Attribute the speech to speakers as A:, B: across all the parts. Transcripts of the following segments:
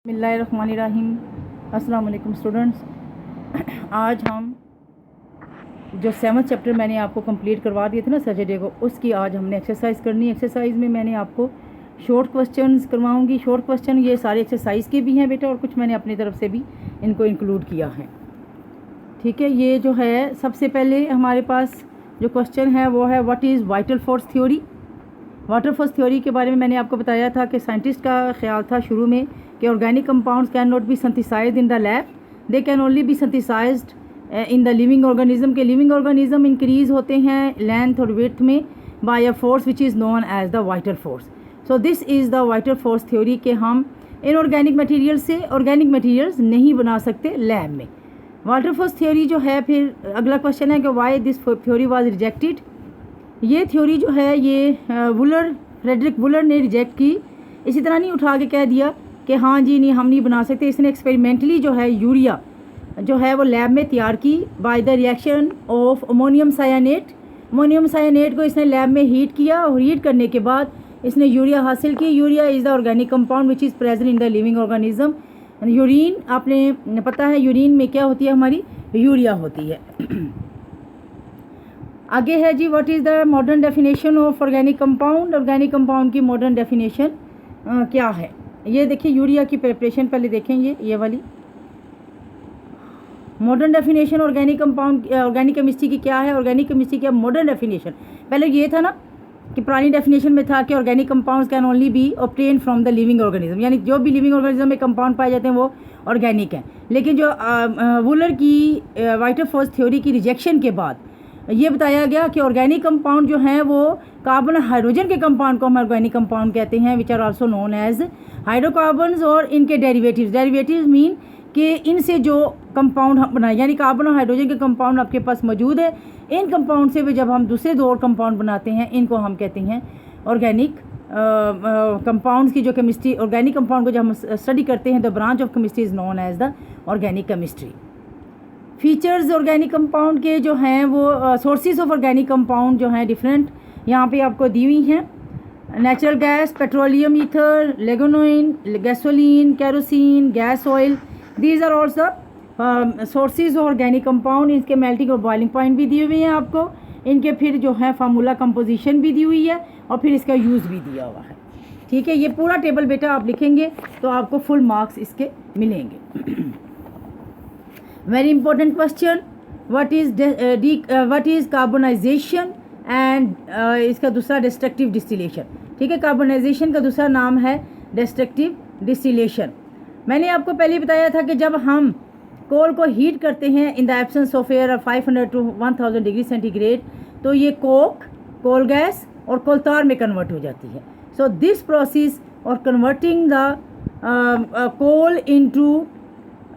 A: बिस्मिल्लाहिर्रहमानिर्रहीम। अस्सलाम वालेकुम स्टूडेंट्स। आज हम जो 7th चैप्टर मैंने आपको कंप्लीट करवा दिए थे ना सैटरडे को, उसकी आज हमने एक्सरसाइज करनी है। एक्सरसाइज में मैंने आपको शॉर्ट क्वेश्चंस करवाऊंगी। शॉर्ट क्वेश्चन ये सारे एक्सरसाइज के भी हैं बेटा, और कुछ मैंने अपनी तरफ से भी इनको इंक्लूड किया है। ठीक है, ये जो है सबसे पहले हमारे पास जो क्वेश्चन है वो है what is vital force theory. Water force theory के बारे में मैंने आपको बताया था कि साइंटिस्ट का ख्याल था शुरू में कि organic compounds can not be synthesized in the lab, they can only be synthesized in the living organism. के लिविंग ऑर्गेनिज्म इंक्रीज होते हैं लेंथ और विड्थ में by a force which is known as the vital force. So this is the vital force theory कि हम inorganic material से organic materials नहीं बना सकते लैब में। वाटर फोर्स थ्योरी जो है, फिर अगला क्वेश्चन है कि why this theory was rejected. ये थ्योरी जो है ये फ्रेडरिक वुलर ने रिजेक्ट की। इसी तरह नहीं उठा के कह दिया कि हाँ जी नहीं हम नहीं बना सकते। इसने एक्सपेरिमेंटली जो है यूरिया जो है वो लैब में तैयार की by the reaction of ammonium cyanate. Ammonium cyanate को इसने लैब में हीट किया और हीट करने के बाद इसने यूरिया हासिल की। Urea is the organic compound which is present in the living organism. Urine, आपने पता है यूरिन में क्या होती है, हमारी यूरिया होती है। आगे है जी what is the modern definition of organic compound. Organic compound की मॉडर्न डेफिनेशन क्या है। ये देखिए यूरिया की प्रिपरेशन पहले देखेंगे, ये वाली modern definition organic compound organic chemistry की क्या है। ऑर्गेनिक केमिस्ट्री की मॉडर्न डेफिनेशन, पहले ये था ना कि पुरानी डेफिनेशन में था कि organic compounds can only B obtain from the living organism, यानी जो भी लिविंग ऑर्गेनिज्म में कंपाउंड पाए जाते हैं वो ऑर्गेनिक हैं। लेकिन जो वुलर की वाइटर फोर्स थ्योरी की रिजेक्शन के बाद ये बताया गया कि ऑर्गेनिक कंपाउंड जो हैं वो कार्बन हाइड्रोजन के कंपाउंड को हम ऑर्गेनिक कंपाउंड कहते हैं, which are also known as hydrocarbons. और इनके डेरिवेटिव्स मीन कि इनसे जो कंपाउंड हम बनाए, यानी कार्बन और हाइड्रोजन के कंपाउंड आपके पास मौजूद है, इन कंपाउंड से भी जब हम दूसरे दो और कंपाउंड बनाते हैं इनको हम कहते हैं ऑर्गेनिक कंपाउंड्स की जो केमिस्ट्री। ऑर्गेनिक कंपाउंड को जब हम स्टडी करते हैं the branch of chemistry is known as the organic chemistry. Features organic compound के जो हैं वो सोर्सेज ऑफ ऑर्गेनिक कंपाउंड जो हैं डिफरेंट यहाँ पे आपको दी हुई हैं। Natural gas, petroleum, ether, ligroin, gasoline, kerosene, gas oil, these are also sources of organic compound. इसके मेल्टिंग और बॉइलिंग पॉइंट भी दिए हुए हैं आपको, इनके फिर जो है फार्मूला कंपोजिशन भी दी हुई है और फिर इसका यूज़ भी दिया हुआ है। ठीक है, ये पूरा टेबल बेटा आप लिखेंगे तो आपको फुल मार्क्स इसके मिलेंगे। Very important question, what is carbonisation and इसका दूसरा डिस्ट्रक्टिव डिस्टिलेशन। ठीक है, कार्बोनाइजेशन का दूसरा नाम है डिस्ट्रक्टिव डिस्टिलेशन। मैंने आपको पहले बताया था कि जब हम कोल को हीट करते हैं in the absence of air 500 to 1000 degree centigrade, तो ये कोक, कोल गैस और कोलतार में कन्वर्ट हो जाती है। सो दिस प्रोसेस और converting the coal into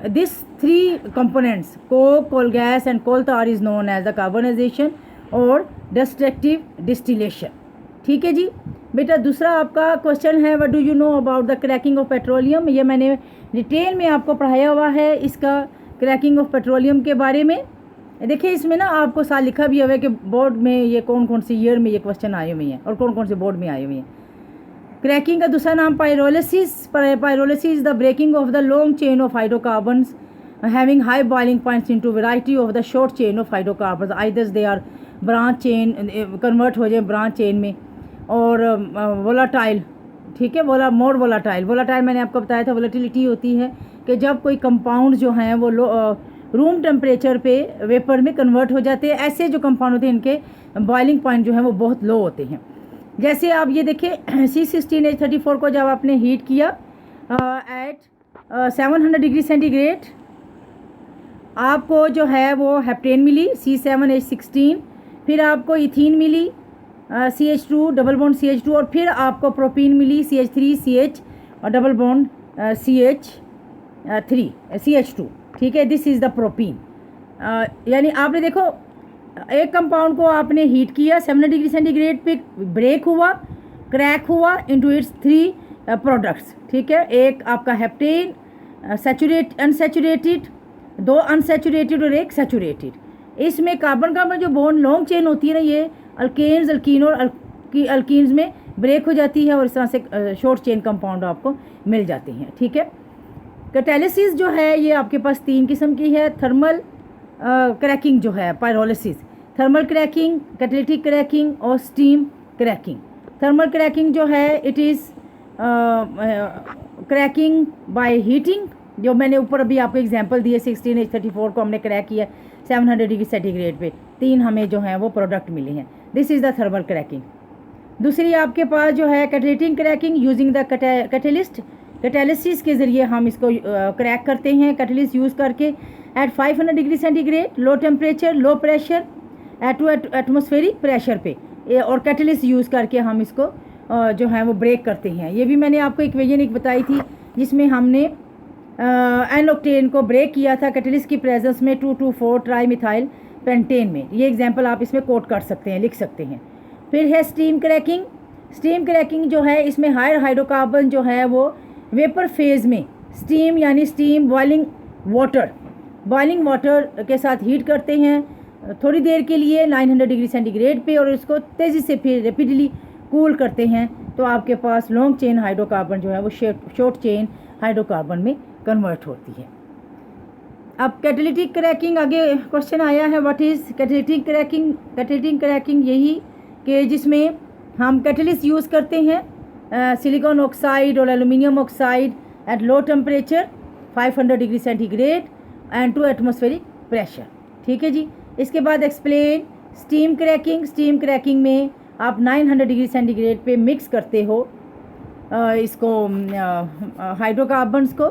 A: this three components coke, coal gas and coal tar is known as the carbonisation और destructive distillation. ठीक है जी बेटा, दूसरा आपका क्वेश्चन है what do you know about the cracking of petroleum. ये मैंने डिटेल में आपको पढ़ाया हुआ है इसका क्रैकिंग ऑफ पेट्रोलियम के बारे में। देखिए इसमें ना आपको साल लिखा भी हुआ है कि बोर्ड में ये कौन कौन सी ईयर में ये क्वेश्चन आए हुए हैं और कौन कौन से बोर्ड में आए हुए हैं। क्रैकिंग का दूसरा नाम pyrolysis. Pyrolysis is the breaking of the long chain of hydrocarbons having high boiling points into variety of the short chain of hydrocarbons, either they are branch chain, convert हो जाए branch chain में, और volatile. ठीक है, more volatile मैंने आपको बताया था वोलेटिलिटी होती है कि जब कोई कंपाउंड जो हैं वो रूम टेम्परेचर पे वेपर में कन्वर्ट हो जाते हैं। ऐसे जो कंपाउंड होते हैं इनके बॉइलिंग पॉइंट जो हैं वो बहुत लो होते हैं। जैसे आप ये देखिए C16H34 को जब आपने हीट किया एट 700 डिग्री सेंटीग्रेड, आपको जो है वो हेप्टेन मिली C7H16, फिर आपको इथीन मिली CH2 डबल बॉन्ड CH2, और फिर आपको प्रोपीन मिली CH3CH और डबल बॉन्ड CH2। ठीक है, दिस इज़ द प्रोपीन। यानी आपने देखो एक कंपाउंड को आपने हीट किया 700 डिग्री सेंटीग्रेड पे, ब्रेक हुआ, क्रैक हुआ इनटू इट्स 3 प्रोडक्ट्स। ठीक है, एक आपका हेप्टेन, अनसैचुरेटेड, 2 अनसैचुरेटेड और एक सैचुरेटेड। इसमें कार्बन कार्बन जो बॉन्ड लॉन्ग चेन होती है ना, ये अल्केन्स, अल्कीन और अल्कीन्स में ब्रेक हो जाती है और इस तरह से शॉर्ट चेन कंपाउंड आपको मिल जाते हैं। ठीक है, कैटालिसिस जो है ये आपके पास 3 किस्म की है। थर्मल क्रैकिंग जो है pyrolysis, thermal cracking, catalytic cracking और स्टीम क्रैकिंग। थर्मल क्रैकिंग जो है it is cracking by heating, जो मैंने ऊपर अभी आपको एग्जांपल दिए 16H34 को हमने क्रैक किया 700 डिग्री सेंटीग्रेड पे, 3 हमें जो है वो प्रोडक्ट मिले हैं। This is the thermal cracking. दूसरी आपके पास जो है catalytic cracking using the catalyst, catalysis के ज़रिए हम इसको क्रैक करते हैं कैटलिस्ट यूज़ करके at 500 degree centigrade, low temperature, low pressure, at two atmospheric pressure पे, और कैटलिस्ट यूज़ करके हम इसको जो है वो ब्रेक करते हैं। ये भी मैंने आपको इक्वेशन एक बताई थी जिसमें हमने एन ऑक्टेन को ब्रेक किया था कैटलिस्ट की प्रेजेंस में 2,2,4 ट्राई मिथाइल पेंटेन में। ये एग्जांपल आप इसमें कोट कर सकते हैं, लिख सकते हैं। फिर है स्टीम क्रैकिंग। स्टीम क्रैकिंग जो है इसमें हायर हाइड्रोकार्बन जो है वो वेपर फेज़ में स्टीम यानी स्टीम बॉइलिंग वाटर के साथ हीट करते हैं थोड़ी देर के लिए 900 डिग्री सेंटीग्रेड पे, और इसको तेज़ी से फिर रेपिडली कूल करते हैं, तो आपके पास लॉन्ग चेन हाइड्रोकार्बन जो है वो शॉर्ट चेन हाइड्रोकार्बन में कन्वर्ट होती है। अब कैटालिटिक क्रैकिंग आगे क्वेश्चन आया है, what is catalytic cracking. Catalytic cracking यही कि जिसमें हम कैटलिस्ट यूज़ करते हैं सिलिकॉन ऑक्साइड और aluminium oxide at low temperature 500 degree centigrade and two atmospheric pressure. ठीक है जी। इसके बाद explain steam cracking. Steam cracking में आप 900 डिग्री सेंटीग्रेड पे मिक्स करते हो इसको हाइड्रोकार्बन्स को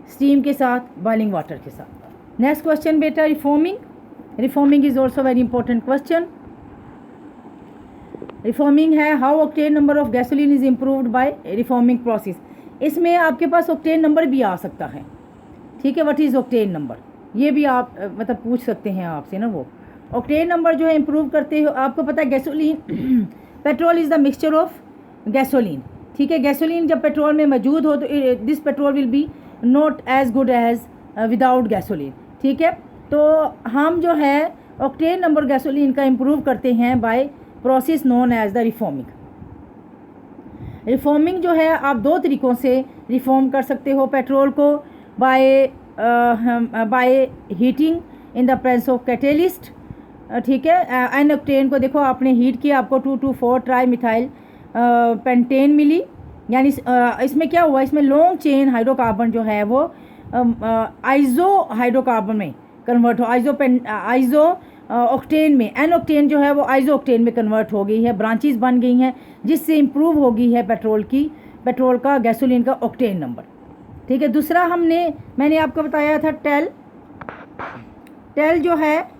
A: स्टीम के साथ, बॉइलिंग वाटर के साथ। नेक्स्ट क्वेश्चन बेटा, reforming. Reforming is also very important question. Reforming है how octane number of gasoline is improved by reforming process. इसमें आपके पास ऑक्टेन नंबर भी आ सकता है। ठीक है, व्हाट इज़ ऑक्टेन नंबर, ये भी आप मतलब पूछ सकते हैं आपसे ना। वो ऑक्टेन नंबर जो है इम्प्रूव करते हो, आपको पता है gasoline petrol is the mixture of gasoline. ठीक है, गैसोलीन जब पेट्रोल में मौजूद हो तो this petrol will be not as good as without gasoline. ठीक है, तो हम जो है ऑक्टेन नंबर गैसोलीन का इम्प्रूव करते हैं by process known as the reforming. Reforming जो है आप 2 तरीक़ों से रिफॉर्म कर सकते हो पेट्रोल को, by heating in the presence of catalyst. ठीक है, एन ऑक्टेन को देखो आपने हीट किया, आपको 2,2,4 ट्राई मिथाइल पेंटेन मिली, यानी इसमें क्या हुआ, इसमें लॉन्ग चेन हाइड्रोकार्बन जो है वो आइजो हाइड्रोकार्बन में कन्वर्ट हो, आइजो ऑक्टेन में, एन ऑक्टेन जो है वो आइजो ऑक्टेन में कन्वर्ट हो गई है, ब्रांचेस बन गई हैं, जिससे इम्प्रूव हो गई है पेट्रोल का गैसोलीन का ऑक्टेन नंबर। ठीक है, दूसरा मैंने आपको बताया था टेल जो है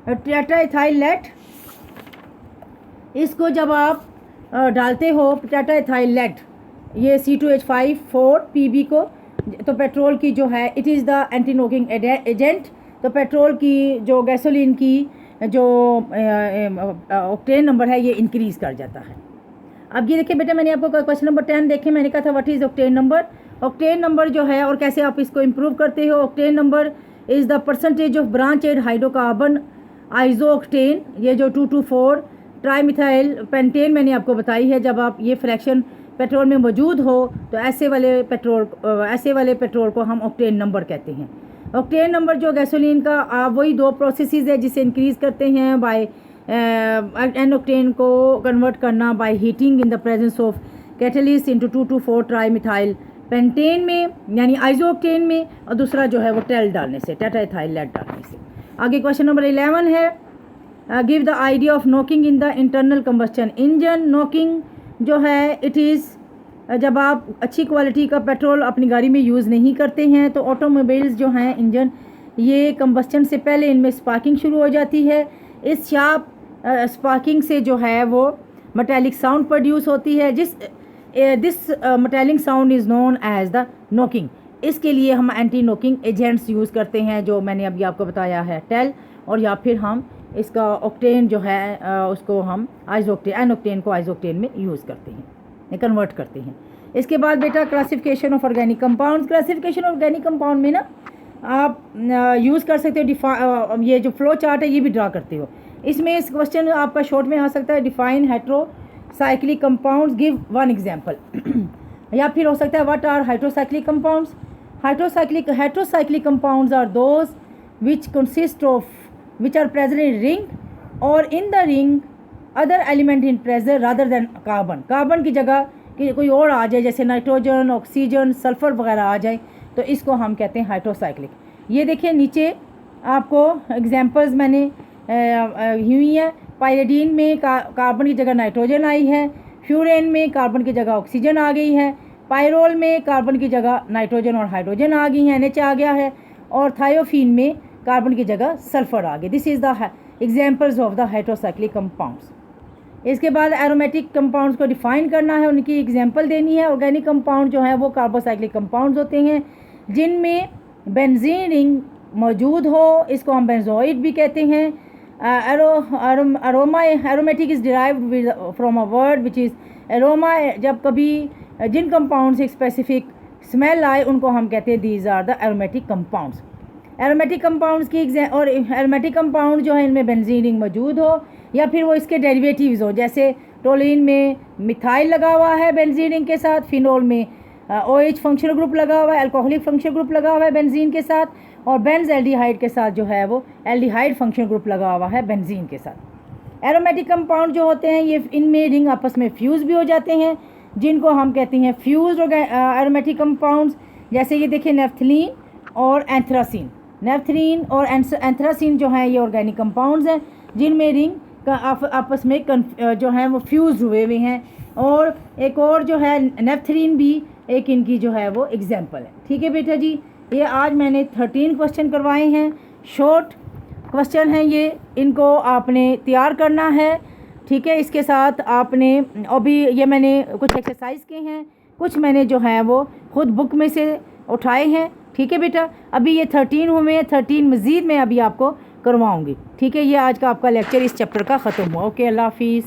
A: टेट्राइथाइल लेड। इसको जब आप डालते हो टेट्राइथाइल लेड, ये C2H5 PB को, तो पेट्रोल की जो है it is the anti knocking agent, तो पेट्रोल की जो गैसोलीन की जो ऑक्टेन नंबर है ये इंक्रीज़ कर जाता है। अब ये देखिए बेटा, मैंने आपको क्वेश्चन नंबर 10 देखे, मैंने कहा था what is octane number. Octane number जो है और कैसे आप इसको इम्प्रूव करते हो, octane number is the percentage of branched hydrocarbon आइजो ऑक्टेन, ये जो 2,2,4 ट्राई मिथाइल पेंटेन मैंने आपको बताई है, जब आप ये फ्रैक्शन पेट्रोल में मौजूद हो तो ऐसे वाले पेट्रोल को हम ऑक्टेन नंबर कहते हैं। ऑक्टेन नंबर जो गैसोलीन का वही 2 प्रोसेसेस है जिसे इंक्रीज़ करते हैं बाय एन ऑक्टेन को कन्वर्ट करना by heating in the presence of catalyst into 2,2,4 tri methyl pentane में, यानी आइजो ऑक्टेन में, और दूसरा जो है वो टेल डालने से, टेट्राइथाइल लेड डालने से। आगे क्वेश्चन नंबर 11 है give the idea of knocking in the internal combustion engine. Knocking जो है इट इज़ जब आप अच्छी क्वालिटी का पेट्रोल अपनी गाड़ी में यूज़ नहीं करते हैं तो ऑटोमोबाइल्स जो हैं इंजन, ये कंबस्टन से पहले इनमें स्पार्किंग शुरू हो जाती है। इस शार्प स्पार्किंग से जो है वो मेटालिक साउंड प्रोड्यूस होती है, this metallic sound is known as the knocking. इसके लिए हम एंटी नॉकिंग एजेंट्स यूज़ करते हैं, जो मैंने अभी आपको बताया है टेल, और या फिर हम इसका ऑक्टेन जो है उसको हम एन ऑक्टेन को आइसोक्टेन में यूज़ करते हैं, कन्वर्ट करते हैं। इसके बाद बेटा classification of organic compounds. Classification of organic compound में ना आप यूज़ कर सकते हो, ये जो फ्लो चार्ट है ये भी ड्रा करते हो। इसमें इस क्वेश्चन आपका शॉर्ट में आ सकता है define heterocyclic compounds, give 1 example, या फिर हो सकता है what are hydrocyclic compounds. heterocyclic compounds are those which consist of which are present in ring or in the ring other element in present rather than carbon की जगह कि कोई और आ जाए, जैसे नाइट्रोजन, ऑक्सीजन, सल्फ़र वगैरह आ जाए, तो इसको हम कहते हैं हाइड्रोसाइक्लिक। ये देखिए नीचे आपको एग्जांपल्स मैंने हुई हैं। पायरिडीन में कार्बन की जगह नाइट्रोजन आई है, फ्यूरेन में कार्बन की जगह ऑक्सीजन आ गई है, पायरोल में कार्बन की जगह नाइट्रोजन और हाइड्रोजन आ गई हैं, NH आ गया है, और थायोफीन में कार्बन की जगह सल्फ़र आ गई। This is the examples of the hydrocyclic compounds. इसके बाद एरोमेटिक कंपाउंड्स को डिफ़ाइन करना है, उनकी एग्जांपल देनी है। ऑर्गेनिक कंपाउंड जो है वो कार्बोसाइक्लिक कंपाउंड्स होते हैं जिनमें बेंजीन रिंग मौजूद हो, इसको हम बेंजोइड भी कहते हैं। Aromatic is derived from a word which is aroma. जब कभी जिन कंपाउंड से स्पेसिफिक स्मेल आए उनको हम कहते हैं these are the aromatic compounds. Aromatic compounds की और एरोमेटिक कंपाउंड जो है इनमें बेंजीन रिंग मौजूद हो या फिर वो इसके डेरिवेटिव्स हो, जैसे टोलिन में मिथाइल लगा हुआ है बेंजीन रिंग के साथ, फिनोल में OH फंक्शनल ग्रुप लगा हुआ है, अल्कोहलिक फंक्शनल ग्रुप लगा हुआ है बेंजीन के साथ, और बेंज एल्डिहाइड के साथ जो है वो एल्डिहाइड फंक्शनल ग्रुप लगा हुआ है बेंजीन के साथ। एरोमेटिक कंपाउंड जो होते हैं ये इनमें रिंग आपस में फ्यूज़ भी हो जाते हैं, जिनको हम कहते हैं फ्यूज्ड एरोमेटिक कंपाउंड्स। जैसे ये देखिए नेफ्थलीन और एंथ्रासीन। नेफ्थलीन और एंथ्रासीन जो है ये ऑर्गेनिक कंपाउंड्स हैं जिनमें रिंग का आपस में जो है वो फ्यूज हुए हुए हैं। और एक और जो है नेफ्थलीन भी एक इनकी जो है वो एग्जांपल है। ठीक है बेटा जी, ये आज मैंने 13 क्वेश्चन करवाए हैं, शॉर्ट क्वेश्चन हैं ये, इनको आपने तैयार करना है। ठीक है, इसके साथ आपने अभी ये मैंने कुछ एक्सरसाइज किए हैं, कुछ मैंने जो है वो खुद बुक में से उठाए हैं। ठीक है बेटा, अभी ये 13 हुए हैं, 13 मज़ीद मैं अभी आपको करवाऊँगी। ठीक है, ये आज का आपका लेक्चर इस चैप्टर का ख़त्म हुआ। ओके, अल्लाह हाफिज़।